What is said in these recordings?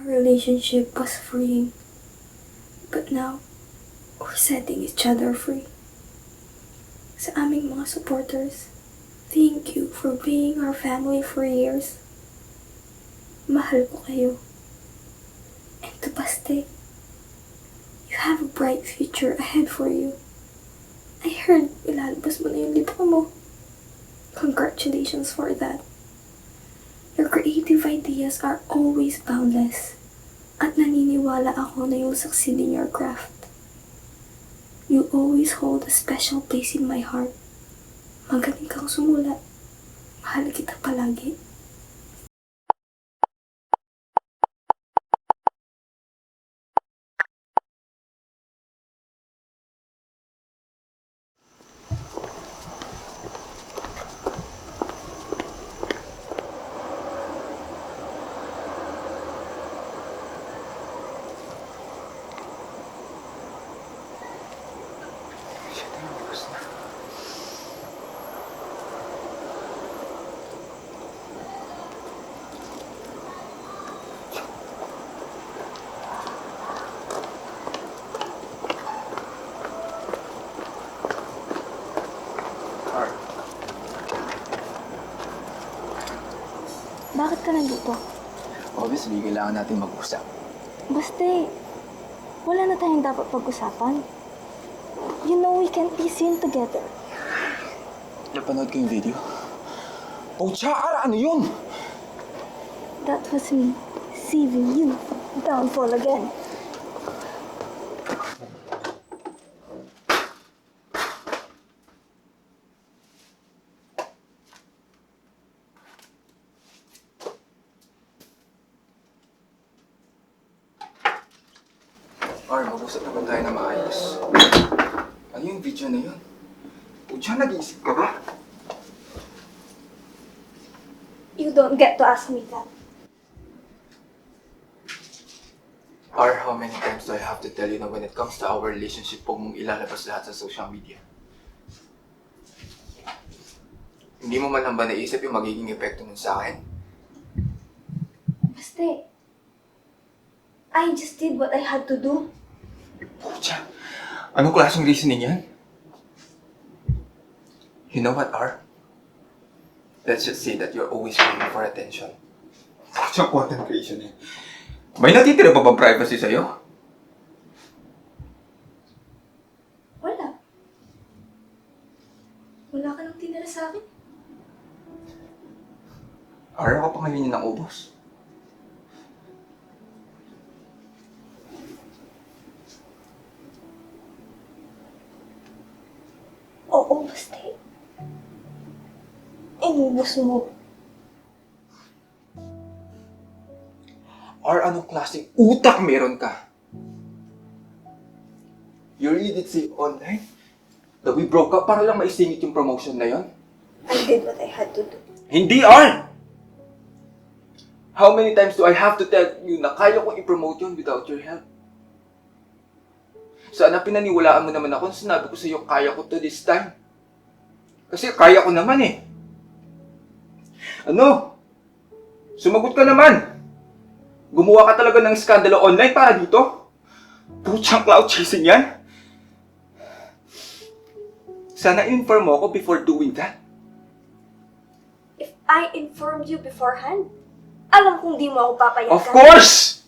Our relationship was freeing, but now, we're setting each other free. Sa aming mga supporters, thank you for being our family for years. Mahal ko kayo. And to Baste, you have a bright future ahead for you. I heard ilalabas mo na yung libro mo. Congratulations for that. Your creative ideas are always boundless. At naniniwala ako na you'll succeed in your craft. You always hold a special place in my heart. Magaling kang sumulat. Mahal kita palagi. Bakit ka nandito? Obviously, kailangan natin mag-usap. Baste, wala na tayong dapat pag-usapan. You know we can't be seen together. Napanood ko yung video. Oh, Chara! Ano yun? That was me, saving you from downfall again. Ar, mag-usap naman tayo na maayos. Ano yung video na yun? Oh, Chara, nag-iisip ka ba? You don't get to ask me that. Ar, how many times do I have to tell you na when it comes to our relationship, huwag mong ilalabas lahat sa social media? Hindi mo man lang ba naisip yung magiging epekto nun sa akin? Baste, I just did what I had to do. Pucha, anong klaseng reasoning yan? You know what, R? Let's just say that you're always looking for attention. Pucha, content creation eh. May natitira pa bang privacy sa'yo? Wala. Wala ka nang tinira sa akin. R, ako pa ngayon yun ng ubos. Oo, Baste. Inubos mo. R, anong klaseng utak meron ka? You really did say online that we broke up para lang maisingit yung promotion na yon? I did what I had to do. Hindi, R! How many times do I have to tell you na kaya kong i-promote yun without your help? Sana pinaniwalaan mo naman ako na sinabi ko sa'yo kaya ko to this time. Kasi kaya ko naman eh. Ano? Sumagot ka naman! Gumawa ka talaga ng skandalo online para dito? Putsang cloud chasing yan? Sana inform mo ako before doing that. If I informed you beforehand, alam kong di mo ako papayagan. Of course!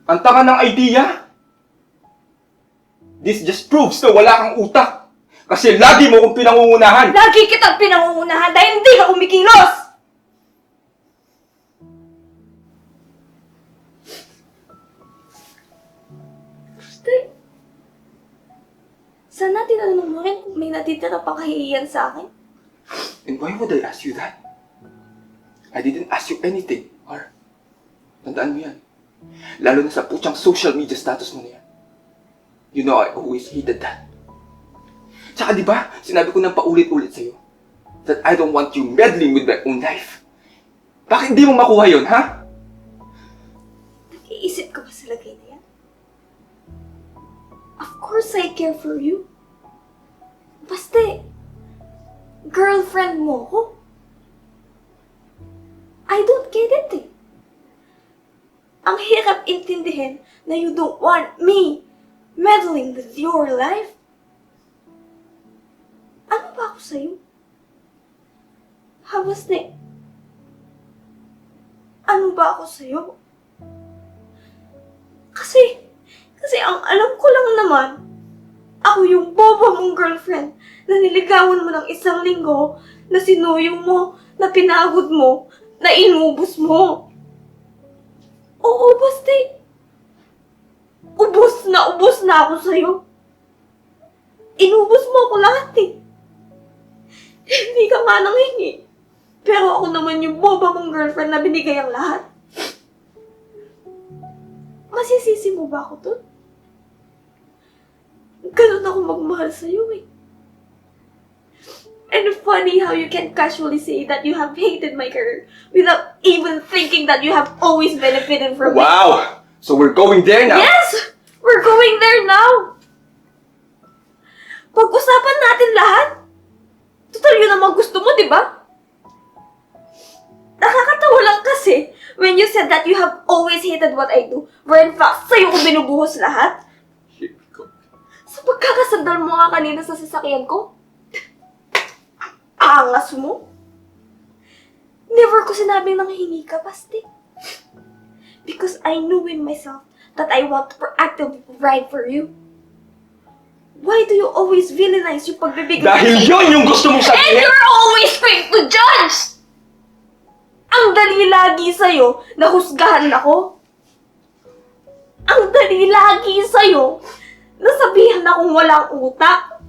Ang tanga ng idea! This just proves na wala kang utak. Kasi lagi mo kong pinangungunahan. Lagi kitang pinangungunahan dahil hindi ka kumikilos! Baste, sana tinanong mo rin kung may natitira pang kahihiyan sa akin. And why would I ask you that? I didn't ask you anything, Har. Tandaan mo yan. Lalo na sa putsang social media status mo na yan. You know I always hated that. Tsaka di ba, sinabi ko nang paulit-ulit sa'yo that I don't want you meddling with my own life. Bakit di mo makuha yun, ha? Nag-iisip ka ba sa lagay na yan? Of course I care for you. Baste, girlfriend mo ko? I don't get it eh. Ang hirap intindihin na you don't want me meddling with your life. Ano ba ako sa'yo? Basti, ano ba ako sa'yo? Kasi ang alam ko lang naman, ako yung boba mong girlfriend na niligawan mo ng 1 linggo, na sinuyong mo, na pinagod mo, na inubos mo. Oo, basta ubos na ako sa'yo. Inubos mo ako lahat eh. Hindi ka nga nanghingi. Pero ako naman yung boba mong girlfriend na binigay ang lahat. Masisisi mo ba ako dun? Ganun ako magmahal sa'yo eh. And funny how you can casually say that you have hated my career without even thinking that you have always benefited from it. Wow! So we're going there now? Yes! We're going there now! Pag-usapan natin lahat. Total yun naman gusto mo, di ba? Nakakatawa lang kasi when you said that you have always hated what I do, where in fact, sa'yo ko binubuhos lahat. Here we go. Sa pagkakasandal mo nga kanina sa sasakyan ko, angas mo. Never ko sinabing nanghingi ka, Basti. Because I knew in myself that I want to proactively provide for you. Why do you always villainize yung pagbibigay? Dahil yun yung gusto mong And sabihin! you're always quick to judge! Ang dali lagi sa'yo na husgahan ako. Ang dali lagi sa'yo na sabihan akong walang utak.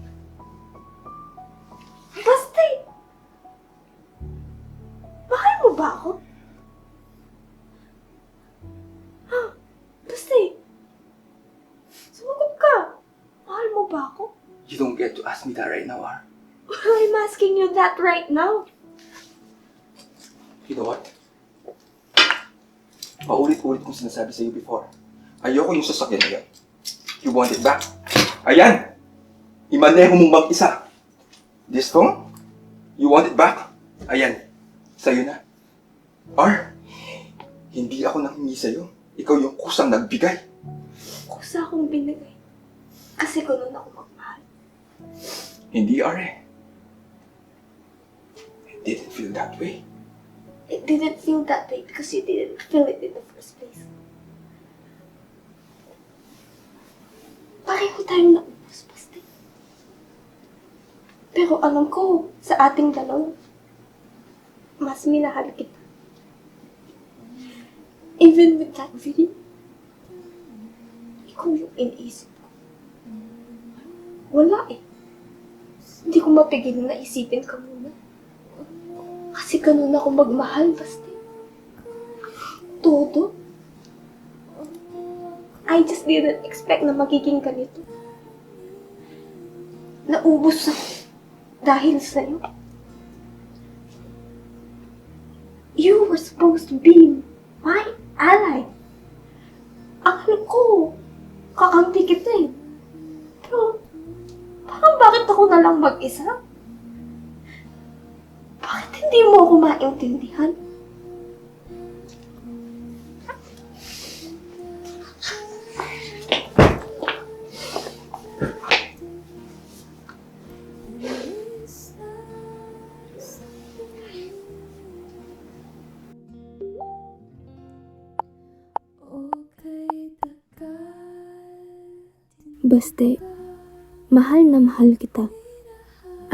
Basta, mahal mo ba ako? Basta, sumagot ka. Mahal mo ba ako? You don't get to ask me that right now, Ar. I'm asking you that right now. You know what? Paulit-ulit kong sinasabi sa'yo before. Ayoko yung sasakyan na yan. You want it back? Ayan! Imaneho mong mag-isa. This phone? You want it back? Ayan. Sa'yo na. Ar, hindi ako nanghingi sa'yo. Ikaw yung kusang nagbigay. Kusa akong binigay. Kasi ganun ako magmahal. Hindi, Ar eh. It didn't feel that way. It didn't feel that way because you didn't feel it in the first place. Pareho tayong naubos, Basti. Pero alam ko, sa ating dalawa, mas minahal kita. Even with that video, ikaw yung iniisip ko. Wala eh. Hindi ko mapigil na isipin ka muna. Kasi ganun ako magmahal, Basti. Todo. I just didn't expect na magiging ganito. Naubos ako dahil sa'yo. You were supposed to be my ally. Akala ko, kakampi kita eh. Pero, parang bakit ako na lang mag-isa? Bakit hindi mo ako maintindihan? Baste, mahal na mahal kita.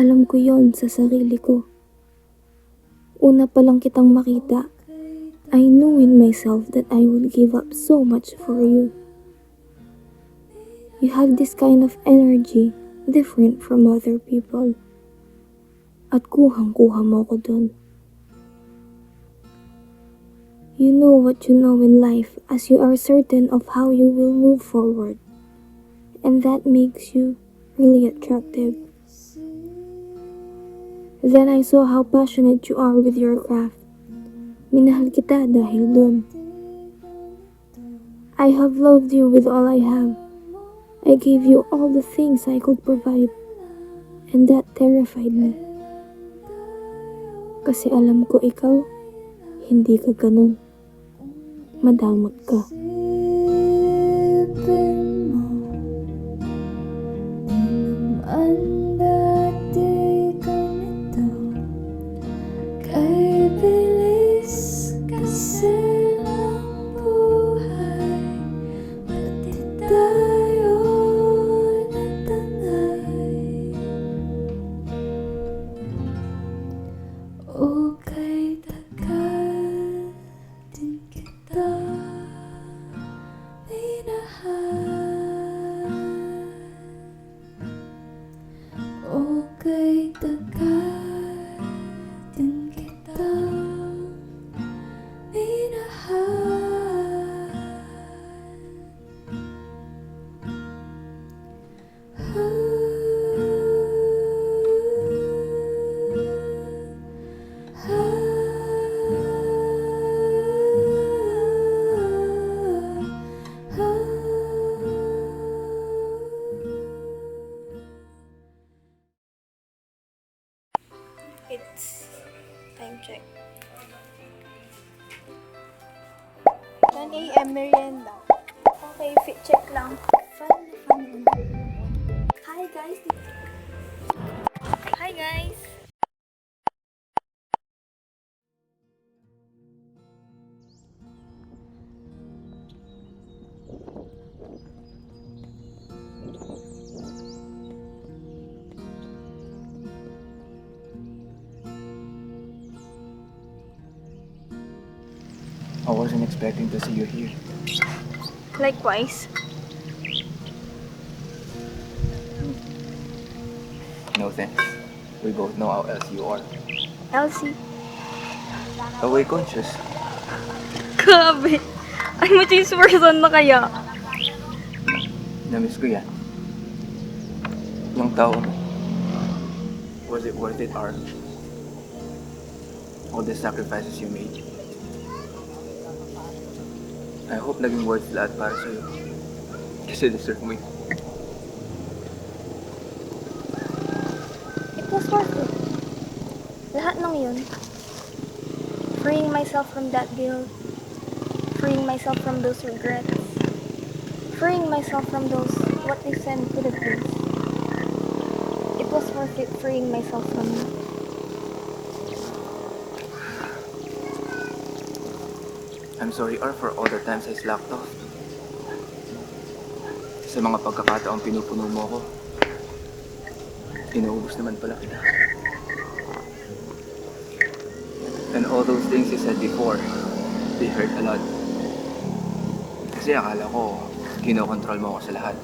Alam ko yon sa sarili ko. Una pa lang kitang makita, I knew in myself that I would give up so much for you. You have this kind of energy, different from other people. At kuhang-kuha mo ko dun. You know what you know in life as you are certain of how you will move forward. And that makes you really attractive. Then I saw how passionate you are with your craft. Minahal kita dahil dun. I have loved you with all I have. I gave you all the things I could provide. And that terrified me. Kasi alam ko ikaw, hindi ka ganun. madamot ka. It's time check. 10 a.m. merienda. Okay, fit check lang. Fun. Hi guys. Hi guys. I wasn't expecting to see you here. Likewise. No thanks. We both know how else you are. Elsie. Away conscious. Grabe. I'm a cheese person na kaya. Namiss ko yan. Yung tao mo. Was it worth it, Ar? All the sacrifices you made. I hope naging worth lahat para sa'yo. Kasi deserve mo yun. It was worth it. Lahat ng yun. Freeing myself from that guilt. Freeing myself from those regrets. Freeing myself from those what if and could have been. It was worth it freeing myself from you. I'm sorry, Ar, for all the times I slacked off. Sa mga pagkakataong pinupuno mo ko, inuubos naman pala kita. And all those things you said before, they hurt a lot. Kasi akala ko, kinokontrol mo ako sa lahat.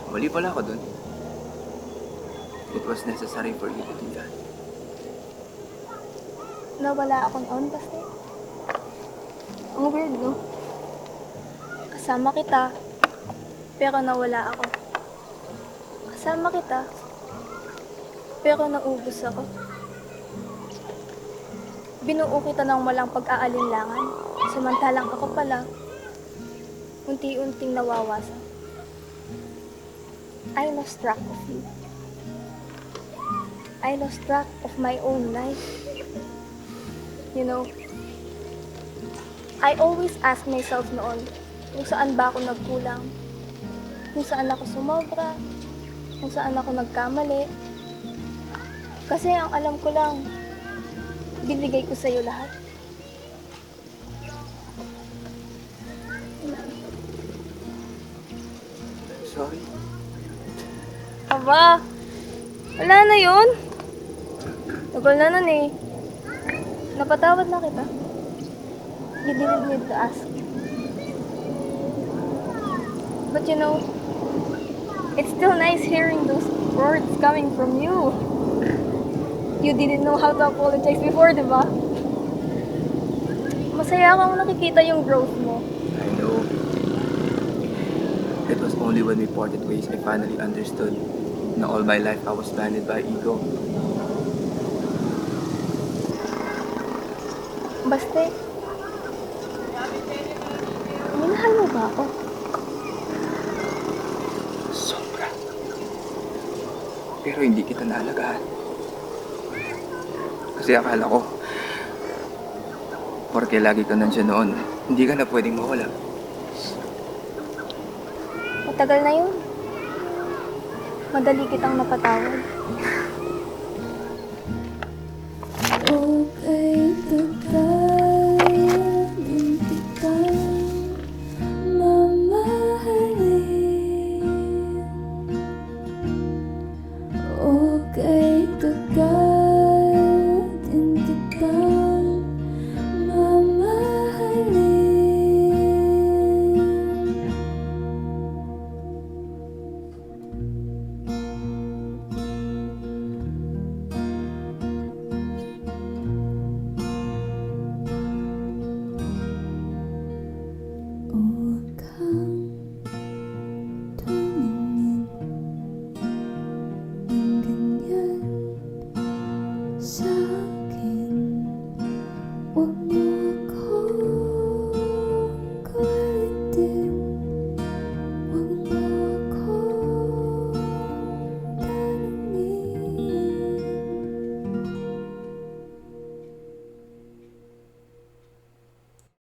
Mali pala ako dun. It was necessary for you to do that. Nawala ako noon kasi. Ang weird, no? Kasama kita, pero nawala ako. Kasama kita, pero naubos ako. Binuo kita ng walang pag-aalinlangan, samantalang ako pala, unti-unting nawawasan. I lost track of you. I lost track of my own life. You know, I always ask myself noon kung saan ba ako nagkulang, kung saan ako sumobra, kung saan ako nagkamali. Kasi ang alam ko lang, binigay ko sa'yo lahat. Sorry. Aba, wala na yun. Tagal na nun eh. Napatawad na kita. You didn't need to ask. But you know, it's still nice hearing those words coming from you. You didn't know how to apologize before, di ba? Masaya akong nakikita yung growth mo. I know. It was only when we parted ways I finally understood na all my life I was blinded by ego. Baste, minahal mo ba ako? Sobra. Pero hindi kita naalagaan. Kasi akala ko, Porque lagi ka nandiyan noon, hindi ka na pwedeng mawala. Matagal na yun. Madali kitang mapatawad. Okay, tatayin kita, mamahalin. Okay, tatayin kita, mamahalin. Huwag kang tumingin ng ganyan sa'kin. Huwag mo